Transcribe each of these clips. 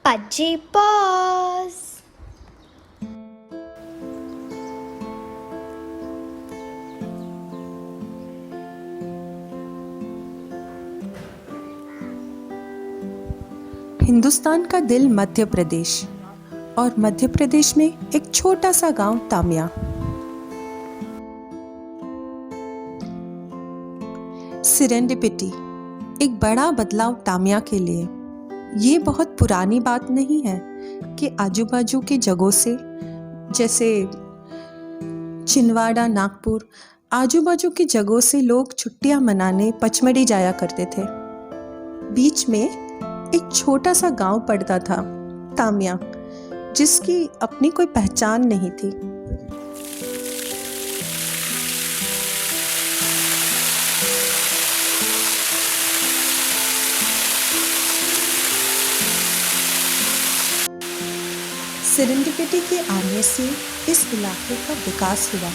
Pudgy Paws. Hindustan का दिल मध्य प्रदेश और मध्य प्रदेश में एक छोटा सा गांव तामिया। सेरेंडिपिटी, एक बड़ा बदलाव तामिया के लिए। ये बहुत पुरानी बात नहीं है कि आजू-बाजू की जगहों से, जैसे छिंदवाड़ा, नागपुर, आजू-बाजू की जगहों से लोग छुट्टियां मनाने पचमढ़ी जाया करते थे। बीच में एक छोटा सा गांव पड़ता था, तामिया, जिसकी अपनी कोई पहचान नहीं थी। सेरेंडिपिटी के आने से इस इलाके का विकास हुआ।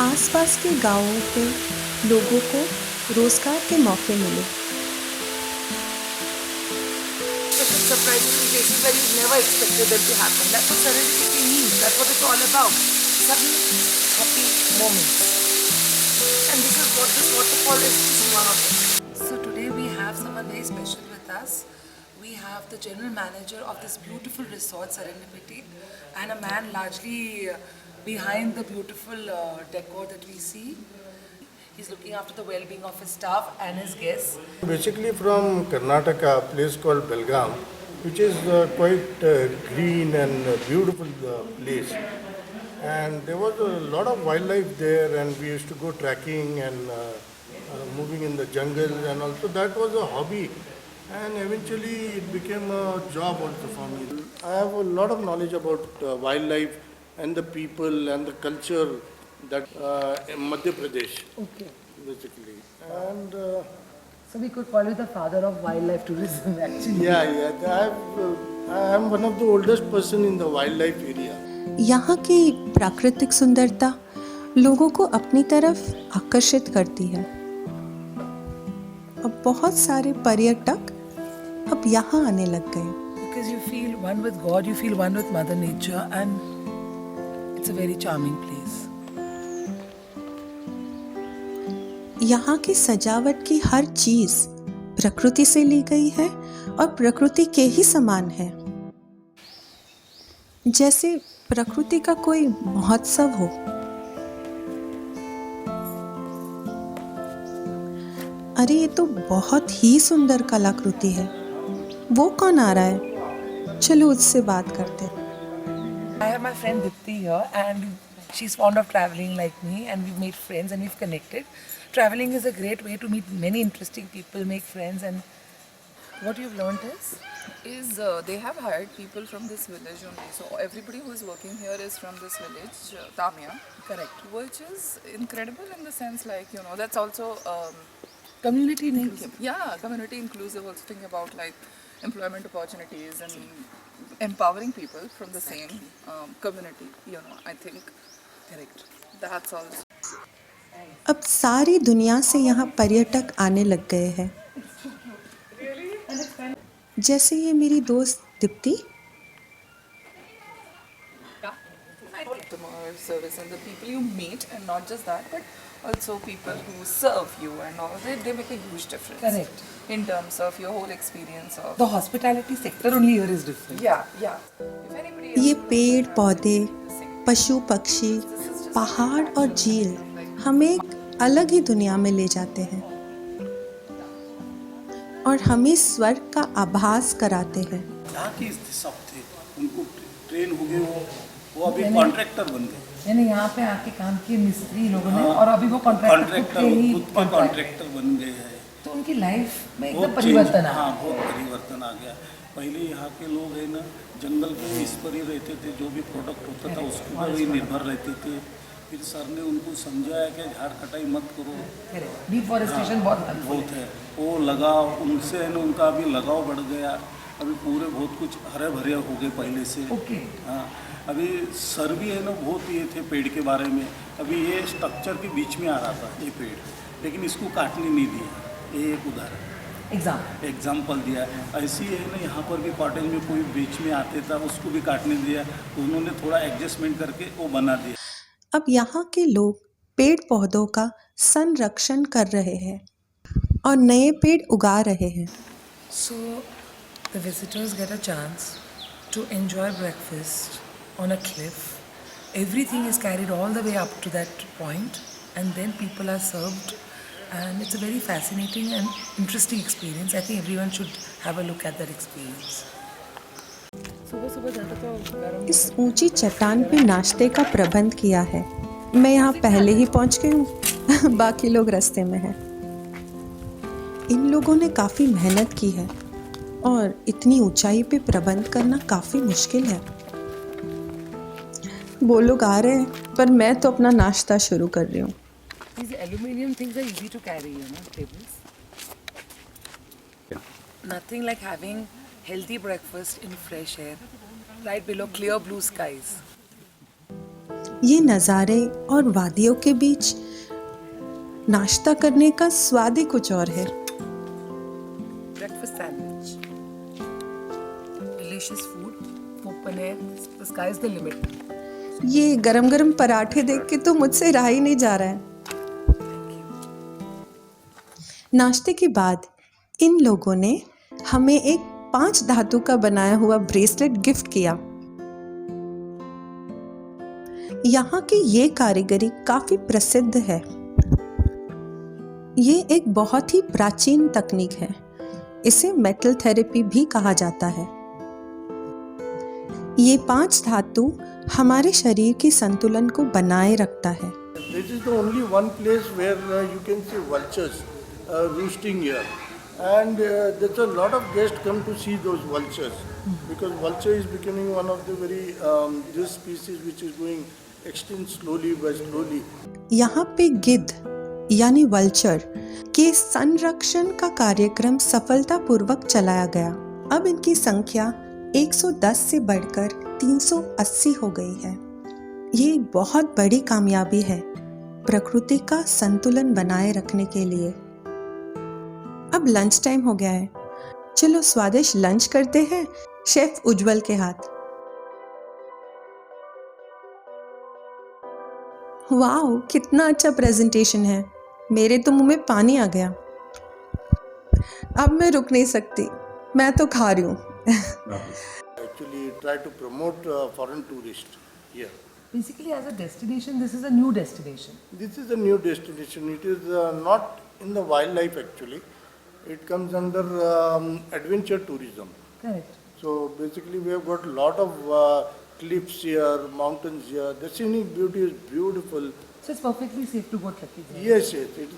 आसपास के गांवों के लोगों को रोजगार के मौके मिले। Surprising places where you never expected them to happen. That's what serendipity means. That's what it's all about. Sudden happy moments. And this is what this waterfall is just one of them. So today we have someone very special with us. We have the general manager of this beautiful resort, Serendipity, and a man largely behind the beautiful decor that we see. He's looking after the well-being of his staff and his guests. Basically from Karnataka, a place called Belgaum, which is quite green and beautiful place. And there was a lot of wildlife there, and we used to go trekking and moving in the jungle, and also that was a hobby. And eventually it became a job also for me. I have a lot of knowledge about wildlife and the people and the culture that in Madhya Pradesh, Okay. basically. And So we could call you the father of wildlife tourism, actually. I am one of the oldest person in the wildlife area. यहाँ की प्राकृतिक सुंदरता लोगों को अपनी तरफ आकर्षित करती है। अब बहुत सारे पर्यटक अब यहाँ आने लग गए। Because you feel one with God, you feel one with Mother Nature, and it's a very charming place. यहाँ की सजावट की हर चीज प्रकृति से ली गई है और प्रकृति के ही समान है, जैसे प्रकृति का कोई महोत्सव हो। अरे ये तो बहुत ही सुंदर कलाकृति है। वो कौन आ रहा है? चलो उससे बात करते हैं। I have my friend Dipti here, and she's fond of traveling like me, and we've made friends and we've connected. Traveling is a great way to meet many interesting people, make friends, and what you've learned is they have hired people from this village only. So everybody who is working here is from this village, Tamia. correct. Which is incredible in the sense like, that's also, Community names. yeah, community inclusive. Also think about like employment opportunities and empowering people from the same community, I think Correct. that's also. अब सारी दुनिया से यहाँ पर्यटक आने लग गए हैं। जैसे ये मेरी दोस्त Deepti, Customer service and the people you meet, and not just that, but also people who serve you and all, they make a huge difference. Correct. In terms of your whole experience of. The hospitality sector only here is different. Yeah. If anybody ये else पेड़ पौधे, पशु पक्षी, पहाड़ और झील हमें एक अलग ही दुनिया में ले जाते हैं और हमें स्वर्ग का आभास कराते हैं। यहाँ की सब थे, उनको ट्रेन हो गए, वो अभी कॉन्ट्रैक्टर बन गए। यानी यहाँ पे आके काम किए मिस्त्री लोगों ने, और अभी वो कॉन्ट्रैक्टर खुद के कॉन्ट्रैक्टर बन गए हैं। तो उनकी लाइफ में एकदम बहुत परिवर्तन आ हाँ, बहुत परिवर्तन आ गया। पहले यहाँ के लोग है ना जंगल के इस पर ही रहते थे, जो भी प्रोडक्ट होता था उसके ऊपर ही निर्भर रहते थे। फिर सर ने उनको समझाया कि झाड़ कटाई मत करो, डिफॉरेस्टेशन बहुत है, वो लगाव उनसे है ना उनका अभी लगाव बढ़ गया। अभी पूरे बहुत कुछ हरे भरे हो गए पहले से। ओके। हाँ, अभी सर भी है ना बहुत ये थे पेड़ के बारे में। अभी ये स्ट्रक्चर के बीच में आ रहा था ये पेड़, लेकिन इसको काटने नहीं दिया। ये एक उदाहरण। एग्जाम्पल दिया है। ऐसे ही है ना, यहाँ पर भी कॉटेज में कोई बीच में आते था उसको भी काटने दिया, तो उन्होंने थोड़ा एडजस्टमेंट करके वो बना दिया। अब यहाँ के लोग पेड़ पौधों का संरक्षण कर रहे हैं और नए पेड़ उगा रहे हैं। So the visitors get a chance to enjoy breakfast on a cliff. Everything is carried all the way up to that point, and then people are served, and it's a very fascinating and interesting experience. I think everyone should have a look at that experience. इस ऊंची चट्टान पे नाश्ते का प्रबंध किया है। मैं यहाँ पहले ही पहुँच गई हूँ, बाकी लोग रास्ते में हैं। इन लोगों ने काफ़ी मेहनत की है और इतनी ऊंचाई पे प्रबंध करना काफ़ी मुश्किल है। वो लोग आ रहे हैं पर मैं तो अपना नाश्ता शुरू कर रही हूँ। These aluminium things are easy to carry, tables. Nothing like having healthy breakfast in fresh air, right below clear blue skies. ये नज़ारे और वादियों के बीच नाश्ता करने का स्वाद ही कुछ और है। Breakfast sandwich. Delicious food, open air, the sky is the limit. ये गरम गरम पराठे देख के तो मुझसे रहा ही नहीं जा रहा है। नाश्ते के बाद इन लोगों ने हमें एक 5 धातु का बनाया हुआ ब्रेसलेट गिफ्ट किया। यहाँ की ये कारीगरी काफी प्रसिद्ध है। ये एक बहुत ही प्राचीन तकनीक है। इसे मेटल थेरेपी भी कहा जाता है। ये 5 धातु हमारे शरीर के संतुलन को बनाए रखता है। This is the only one place where you can see vultures roosting here. And there's a lot of guests come to see those vultures because vulture is becoming one of the very this species which is going extinct slowly by slowly. यहाँ पे गिद्ध यानी vulture के संरक्षण का कार्यक्रम सफलतापूर्वक चलाया गया। अब इनकी संख्या 110 से बढ़कर 380 हो गई है। ये एक बहुत बड़ी कामयाबी है प्रकृति का संतुलन बनाए रखने के लिए। अब लंच टाइम हो गया है, चलो स्वादिष्ट लंच करते हैं शेफ उज्जवल के हाथ। वाओ, कितना अच्छा प्रेजेंटेशन है, मेरे तो मुंह में पानी आ गया। अब मैं रुक नहीं सकती, मैं तो खा रही हूँ। Actually try to promote foreign tourists here. Basically, as a destination, this is a new destination. This is a new destination. It is not in the wildlife actually. It comes under adventure tourism. Correct. So basically we have got a lot of cliffs here, mountains here. The scenic beauty is beautiful. So it's perfectly safe to go trekking. Yes, it is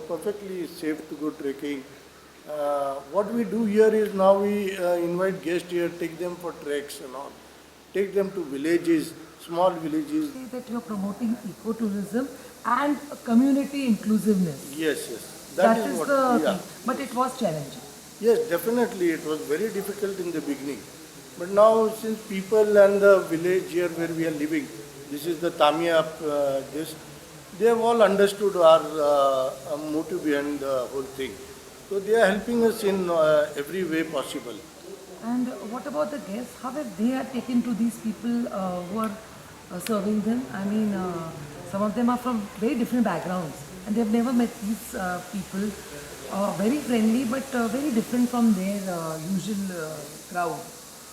perfectly safe to go trekking. What we do here is now we invite guests here, take them for treks and all. Take them to villages, small villages. Say that you're promoting ecotourism and community inclusiveness. Yes. That is what, the yeah. thing. But it was challenging. Yes, definitely. It was very difficult in the beginning. But now, since people and the village here where we are living, this is the Tamia, they have all understood our motive behind the whole thing. So they are helping us in every way possible. And what about the guests? How have they taken to these people who are serving them? I mean, some of them are from very different backgrounds and they have never met these people. Very friendly but very different from their usual crowd.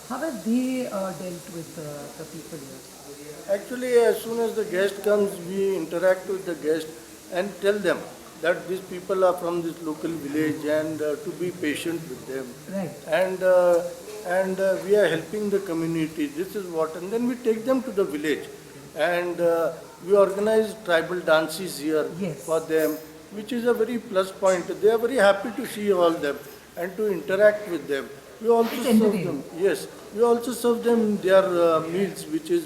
How have they dealt with the people here? Actually, as soon as the guest comes, we interact with the guest and tell them that these people are from this local village and to be patient with them. Right. And we are helping the community. This is what, and then we take them to the village, and we organize tribal dances here for them, which is a very plus point. They are very happy to see all them and to interact with them. We also serve them. Yes, we also serve them their meals, which is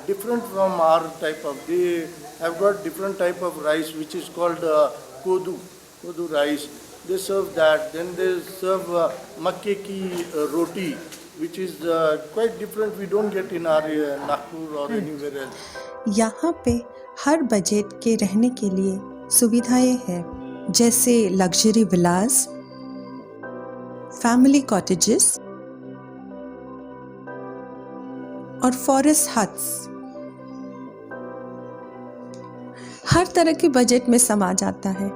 different from our type of. They have got different type of rice, which is called kodu rice. They serve that. Then they serve makke ki roti, which is quite different. We don't get in our Nagpur or anywhere else. यहाँ पे हर budget के रहने के लिए सुविधाएं हैं, जैसे luxury विलास, family cottages और फॉरेस्ट हट्स हर तरह के बजट में समा जाता है।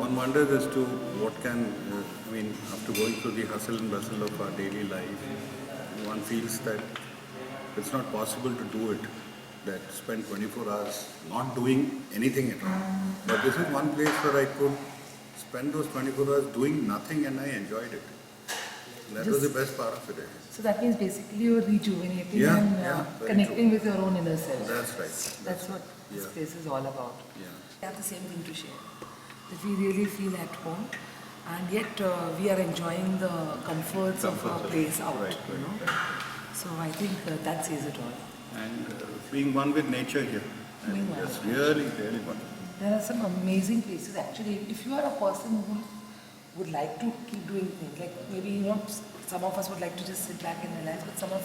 One wonders as to what can, after going through the hustle and bustle of our daily life, one feels that it's not possible to do it, that spend 24 hours not doing anything at all. But this is one place where I could spend those 24 hours doing nothing and I enjoyed it. That was the best part of it. So that means basically you're rejuvenating Yeah, and yeah, very connecting true. with your own inner self. That's right. That's what this Yeah. place is all about. Yeah. We have the same thing to share. That we really feel at home, and yet we are enjoying the comforts of our place out. Right, right. You know? So I think that says it all. And being one with nature here. Being And one. it's really, really wonderful. There are some amazing places actually. If you are a person who would like to keep doing things, like maybe some of us would like to just sit back and relax, but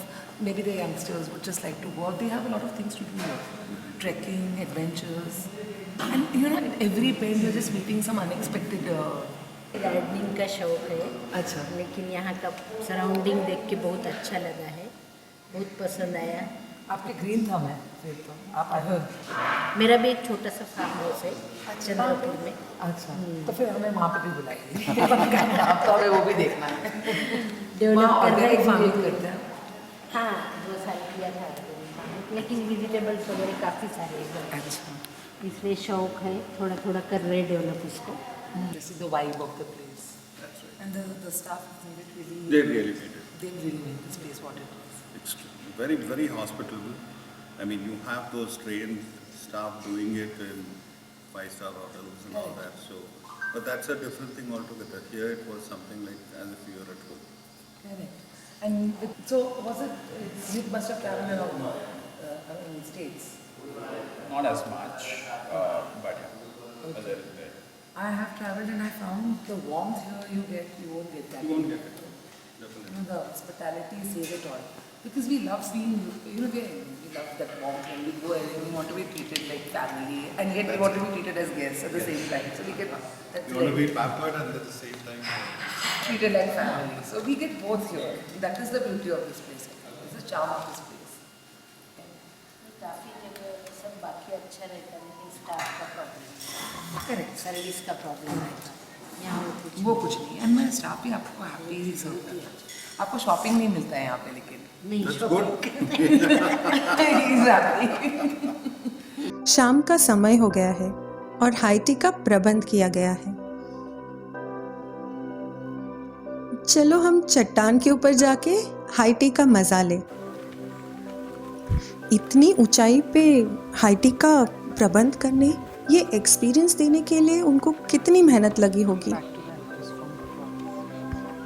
maybe the youngsters would just like to go out. They have a lot of things to do here. Trekking, adventures, and at every bend you're just meeting some unexpected. Gardening का शौक है, अच्छा, लेकिन यहाँ का surrounding देख के बहुत अच्छा लगा है, बहुत पसंद आया। आपके ग्रीन थंब है फिर तो आप आए हो। मेरा भी एक छोटा सा फार्म हाउस है चंद्रपुर में। अच्छा, तो फिर हमें वहाँ पे भी बुलाइए। आप तो हमें वो भी देखना है। डेवलप वहाँ कर रहे ऑर्गेनिक हैं फार्मिंग करते हैं। हाँ, 2 साल किया था, लेकिन वेजिटेबल्स वगैरह काफ़ी सारे हैं, अच्छा, इसलिए शौक है, थोड़ा थोड़ा कर रहे डेवलप इसको। this is the vibe of the place. That's right. And the staff has made it really. They really made it. They really made this place what it is. It's very, very hospitable. You have those trained staff doing it in 5-star hotels and all that. So, but that's a different thing altogether. Here it was something like as if you were at home. Correct. And so was it? You must have traveled around in states. Not as much, but yeah, a little bit. I have traveled and I found the warmth here you won't get that. You won't get it. Definitely. The hospitality says it all. Because we love seeing, we love that warmth when we go and we want to be treated like family, and yet we want to be treated as guests at the same time. So we get that's You want to like be pampered and at the same time. treated like family. So we get both here. That is the beauty of this place. It's the charm of this place. काफ़ी जगह सब बाकी अच्छा रहता है, लेकिन staff का problem, Correct. Service का प्रॉब्लम रहता है। यहाँ वो कुछ नहीं, एंड मैं स्टाफ भी आपको हैप्पी ही सर्व करता है। आपको शॉपिंग नहीं मिलता है यहाँ पे, लेकिन नहीं That's शौक good. एग्जैक्टली। शाम का समय हो गया है और हाई टी का प्रबंध किया गया है। चलो हम चट्टान के ऊपर जाके हाई टी का मजा ले। इतनी ऊंचाई पे हाई टी का प्रबंध करने, ये एक्सपीरियंस देने के लिए उनको कितनी मेहनत लगी होगी,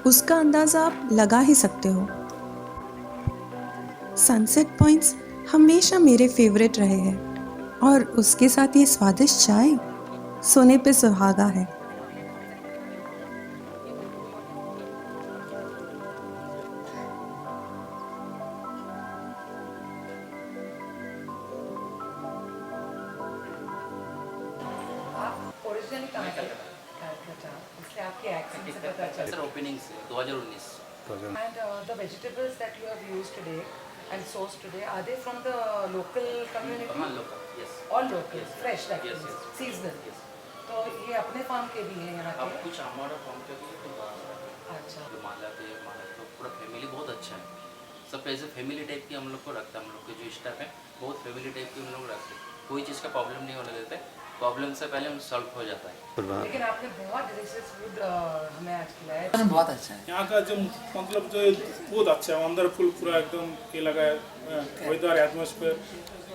उसका अंदाजा आप लगा ही सकते हो। सनसेट पॉइंट्स हमेशा मेरे फेवरेट रहे हैं और उसके साथ ये स्वादिष्ट चाय सोने पे सुहागा है। ओरिजिनली कहाँ का था? इसलिए आपके एक्सेंट से पता चलता सर ओपनिंग से 2019 And the vegetables that you have used today and sourced today, are they from the local community? हाँ local yes All local, Yes, fresh that yes, means, yes. seasonal. Yes. तो ये अपने farm के भी हैं यहाँ अब के? कुछ हमारा फॉर्म के भी तो अच्छा। जो माला तो पूरा फैमिली बहुत अच्छा है, सब ऐसे फैमिली टाइप की हम लोग को रखता है। हम लोग के जो स्टाफ है बहुत फैमिली टाइप की हम लोग रखते हैं, कोई चीज़ का प्रॉब्लम नहीं होने देते, प्रॉब्लम से पहले हम सॉल्व हो जाता है। लेकिन आपने बहुत डिलीशियस फूड हमें आज खिलाया, बहुत अच्छा है। यहाँ का जो मतलब जो बहुत अच्छा है, वंडरफुल, पूरा एकदम ये लगा है वेदर एटमॉस्फेयर,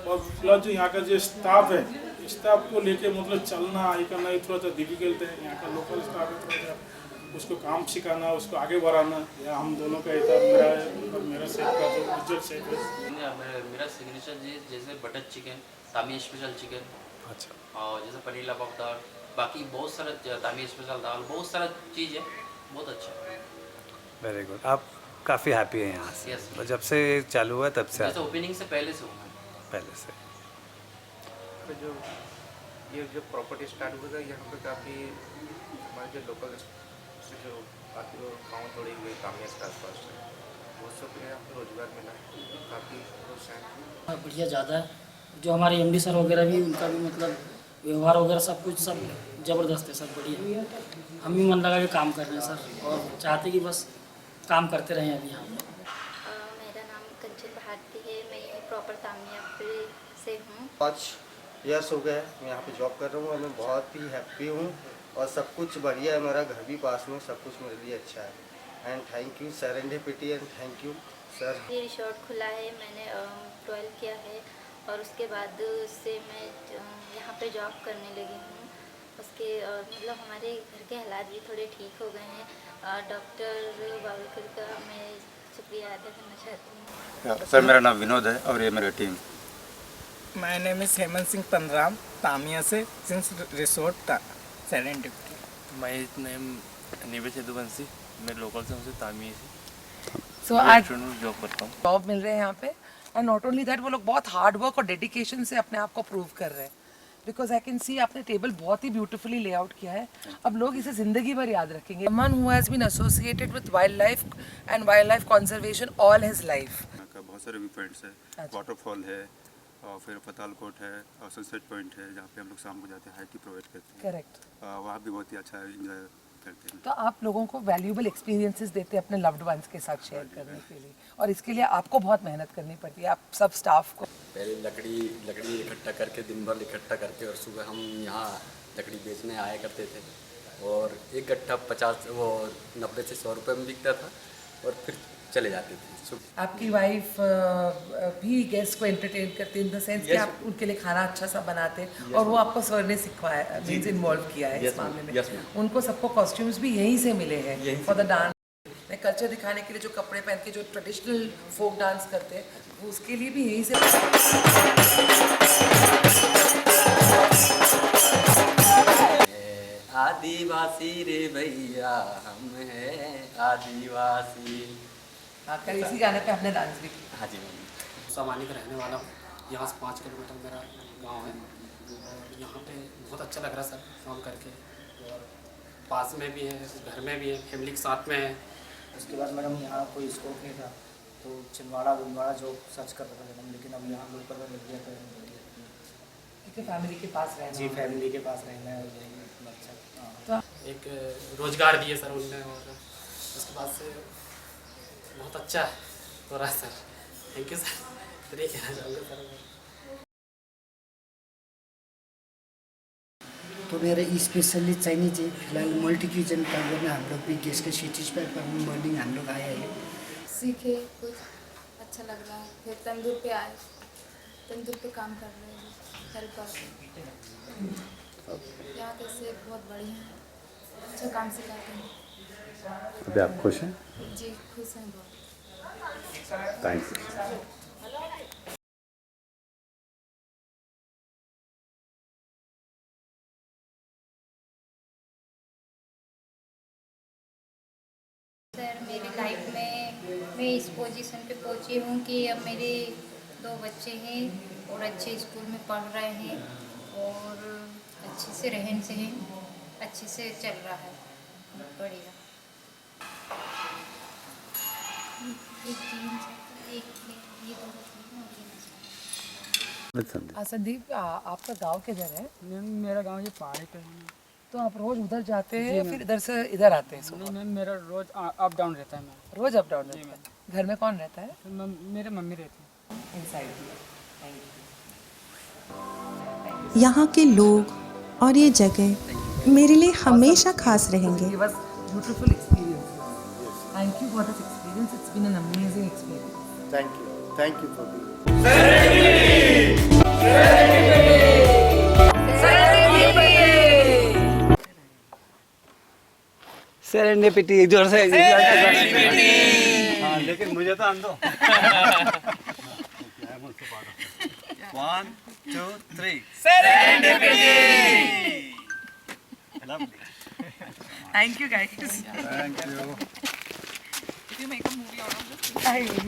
और प्लस जो यहाँ का जो स्टाफ है, स्टाफ को लेके मतलब चलना ये करना ये थोड़ा सा डिफिकल्ट है। यहाँ का लोकल स्टाफ है, थोड़ा सा उसको काम सिखाना, उसको आगे बढ़ाना, या हम दोनों का था मेरा सेट का जो उज्जवल सेट है। मेरा सिग्नेचर डिश जैसे बटर चिकन, तामी स्पेशल चिकन, अच्छा, और जैसे पनीर लबाब दाल, बाकी बहुत सारा तामी स्पेशल दाल, बहुत सारा चीज़ है, बहुत अच्छा है। Very good. आप काफ़ी हैप्पी हैं यहाँ से? Yes. तो जब से चालू हुआ तब से जैसे ओपनिंग से पहले से हूँ मैं। पहले से? तो जो ये जो प्रॉपर्टी स्टार्ट हुआ था यहाँ पे काफ़ी हमारे जो लोकल से जो बाकी लोग गाँव थोड़ी हुई कामयाब के आसपास है, बहुत सब यहाँ पे रोजगार मिला, काफ़ी खुश हैं। बढ़िया ज़्यादा है। जो हमारे एमडी सर वगैरह भी, उनका भी मतलब व्यवहार वगैरह सब कुछ सब ज़बरदस्त है, सब बढ़िया। हम भी मन लगा के काम कर रहे हैं सर, और चाहते कि बस काम करते रहें अभी यहाँ पे। मेरा नाम कंचन भारती है, मैं प्रॉपर तामिया से हूँ। 5 ईयर्स हो गए मैं यहाँ पे जॉब कर रहा हूँ और मैं बहुत ही हैप्पी हूँ और सब कुछ बढ़िया है, मेरा घर भी पास में, सब कुछ मेरे लिए अच्छा है। And thank you serendipity and thank you sir. ये रिसोर्ट खुला है, मैंने 12 किया है और उसके बाद से मैं यहाँ पे जॉब करने लगी हूँ। उसके मतलब हमारे घर के हालात भी थोड़े ठीक हो गए हैं। डॉक्टर बाबुलकर का मैं शुक्रिया अदा करना चाहती हूँ। सर मेरा नाम विनोद है और ये मेरी team. My name is Hemant Singh Panram, Tamia से, since resort Serendipity. My name निवेश यदुवंशी, मैं लोकल से हूँ, तामिया से। So आज जॉब करता हूँ। जॉब मिल रहे हैं यहाँ पे, एंड नॉट ओनली दैट, वो लोग बहुत हार्ड वर्क और डेडिकेशन से अपने आप को प्रूव कर रहे हैं। बिकॉज आई कैन सी आपने टेबल बहुत ही ब्यूटीफुली लेआउट किया है, अब लोग इसे जिंदगी भर याद रखेंगे। Someone who has been associated with wildlife and wildlife conservation all his life. यहाँ का बहुत सारे व्यू पॉइंट्स है, वाटरफॉल है और फिर पतालकोट है और सनसेट पॉइंट है जहाँ पे हम लोग शाम को जाते हैं, हाइकिंग प्रोवाइड करते हैं। करेक्ट। वहाँ भी बहुत ही अच्छा एंजॉय करते हैं। तो आप लोगों को वैल्यूएबल एक्सपीरियंसेस देते हैं अपने लव्ड वंस के साथ शेयर करने के लिए, और इसके लिए आपको बहुत मेहनत करनी पड़ती है, आप सब स्टाफ को। पहले लकड़ी इकट्ठा करके, दिन भर इकट्ठा करके, और सुबह हम यहाँ लकड़ी बेचने आया करते थे, और एक गट्ठा 90 से 100 रुपये में बिकता था, और फिर चले जाते थे। आपकी वाइफ भी गेस्ट को एंटरटेन करती है, इन द सेंस कि आप उनके लिए खाना अच्छा सा बनाते, और वो आपको सर ने सिखवाया, मीन्स इन्वॉल्व किया है इस मामले में। उनको सबको कॉस्ट्यूम्स भी यहीं से मिले हैं फॉर द डांस। कल्चर दिखाने के लिए जो कपड़े पहन के जो ट्रेडिशनल फोक डांस करते हैं, वो उसके लिए भी यहीं से। आदिवासी रे भैया हम हैं आदिवासी। कल इसी गाने पे हमने डांस भी किया। हाँ जी, सामान्य का रहने वाला हूँ, यहाँ से 5 किलोमीटर मेरा गांव है, और यहाँ पे बहुत अच्छा लग रहा है सर काम करके, और पास में भी है, घर में भी है, फैमिली के साथ में है। उसके बाद मैडम यहाँ कोई स्कोप नहीं था, तो छिंदवाड़ा जो सर्च कर रहा था मैडम, लेकिन अब यहाँ लोकल में मिल गया, क्योंकि फैमिली के पास रहना। जी, फैमिली के पास रहना है, अच्छा। एक रोजगार दिए सर उनने, और उसके बाद से बहुत अच्छा हो रहा है सर। Thank you sir. तो ये कहना चाहूँगा सर। तो मेरा स्पेशली चाहिने चाहिँ फिलहाल मल्टी क्युजन काम गर्न हाम्रो बिगेस्टको सिटिज पर मर्निङ हम लोग आए हैं, सीखे कुछ अच्छा लग रहा है। फिर तंदूर पे आए, तंदूर पे काम कर रहे हैं, हेल्पर। यहाँ कैसे बहुत बढ़िया है, अच्छा काम सिखाते हैं। अभी आप खुश हैं? जी खुश हैं बहुत। थैंक्स। सर मेरी लाइफ में मैं इस पोजीशन पे पहुंची हूँ कि अब मेरे 2 बच्चे हैं और अच्छे स्कूल में पढ़ रहे हैं, और अच्छे से रहन सहन अच्छे से चल रहा है, बढ़िया। संदीप, आपका गांव किधर है? मेरा गांव ये पहाड़ी पे है। तो आप रोज उधर जाते हैं या फिर इधर से इधर आते हैं? नहीं मैम, मेरा रोज अप डाउन रहता है। मैं रोज अप डाउन रहता है। घर में कौन रहता है? मेरे मम्मी रहती है इनसाइड। यहाँ के लोग और ये जगह मेरे लिए हमेशा खास रहेंगे। Beautiful experience. Thank you for this experience, it's been an amazing experience. Thank you for serendipity एक जोर से। हाँ, लेकिन मुझे तो आंदो। 1 2 3 serendipity. Thank you guys. Thank you. If you make a movie out of this, I will.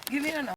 Give me a